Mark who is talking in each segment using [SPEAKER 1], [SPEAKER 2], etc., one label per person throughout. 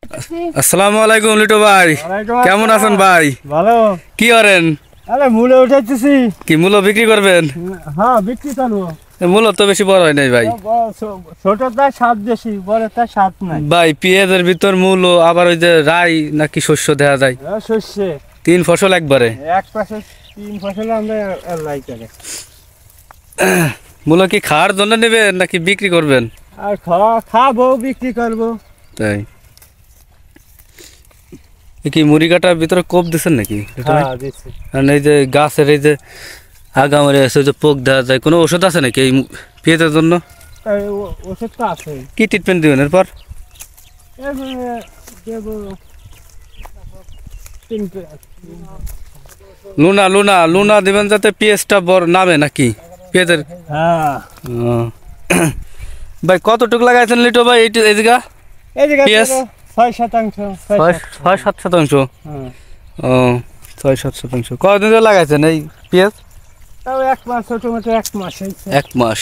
[SPEAKER 1] আসসালামু আলাইকুম লিটু ভাই, কেমন আছেন ভাই?
[SPEAKER 2] ভালো।
[SPEAKER 1] কি করেন?
[SPEAKER 2] আরে মূলে উঠাইতেছি।
[SPEAKER 1] কি মূলো বিক্রি করবেন?
[SPEAKER 2] হ্যাঁ বিক্রি করবো।
[SPEAKER 1] মূলো তো বেশি বড় হয় নাই ভাই।
[SPEAKER 2] ছোটটার স্বাদ বেশি, বড়টার স্বাদ নাই।
[SPEAKER 1] ভাই পেঁয়াজের ভিতর মূলো, আবার ওই যে রাই নাকি শস্য দেখা যায়,
[SPEAKER 2] শস্যে
[SPEAKER 1] 3 ফসল একবারে।
[SPEAKER 2] এক পাশে 3 ফসলে আমরা লাই করে।
[SPEAKER 1] মূলো কি খাওয়ার জন্য নেবেন নাকি বিক্রি করবেন?
[SPEAKER 2] আর খাবো, বিক্রি করবো।
[SPEAKER 1] তাই কি মুড়ি কাটার ভিতরে কোপ দিচ্ছেন নাকি?
[SPEAKER 2] হ্যাঁ দিচ্ছি।
[SPEAKER 1] আর এই যে গাছের এই যে আগা মরে আছে, যে পোক দেখা যায়, কোনো ওষুধ আছে নাকি এই পেঁয়াজের জন্য?
[SPEAKER 2] ওষুধ তো আছে।
[SPEAKER 1] কি ট্রিটমেন্ট দিবেন এরপর? লুনা লুনা লুনা দিবেন যাতে পেঁয়াজটা বড় নামে নাকি পেঁয়াজের।
[SPEAKER 2] হ্যাঁ
[SPEAKER 1] ভাই কতটুকু লাগাইছেন লিটু ভাই এই জায়গা? পেঁয়াজ
[SPEAKER 2] 6%।
[SPEAKER 1] 6-7 শতাংশ।
[SPEAKER 2] হ্যাঁ
[SPEAKER 1] ও 6-7 শতাংশ। কতদিন ধরে লাগাইছেন এই পেঁয়াজ?
[SPEAKER 2] তাও 1 মাস, ছোট মোটো 1 মাস হয়েছে।
[SPEAKER 1] 1 মাস।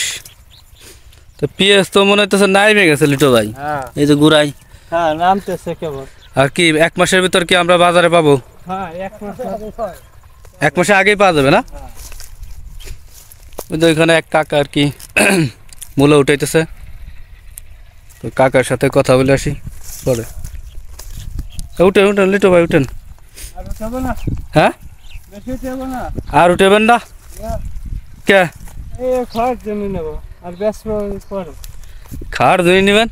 [SPEAKER 1] তো পেঁয়াজ তো মনে হইতেছে নাইমে গেছে লিটু ভাই।
[SPEAKER 2] হ্যাঁ
[SPEAKER 1] এই যে গুড়াই।
[SPEAKER 2] হ্যাঁ নামতেছে কেবল।
[SPEAKER 1] আর কি 1 মাসের ভিতর কি আমরা বাজারে পাবো?
[SPEAKER 2] হ্যাঁ 1 মাস।
[SPEAKER 1] 1 মাসে আগেই পাওয়া যাবে না? ওই তো এখানে এক কাকা আর কি মূলো উঠাইতেছে, তো কাকার সাথে কথা বলে আসি পরে। উঠেন উঠেন লিটু ভাই উঠেন।
[SPEAKER 2] আর উঠাবো না?
[SPEAKER 1] হ্যাঁ
[SPEAKER 2] বেশি উঠাবো না।
[SPEAKER 1] আর উঠেবেন না? কে?
[SPEAKER 2] এই খাওয়ার জন্য নেবো আর বেশ পরে।
[SPEAKER 1] খাওয়ার জন্য নেবেন?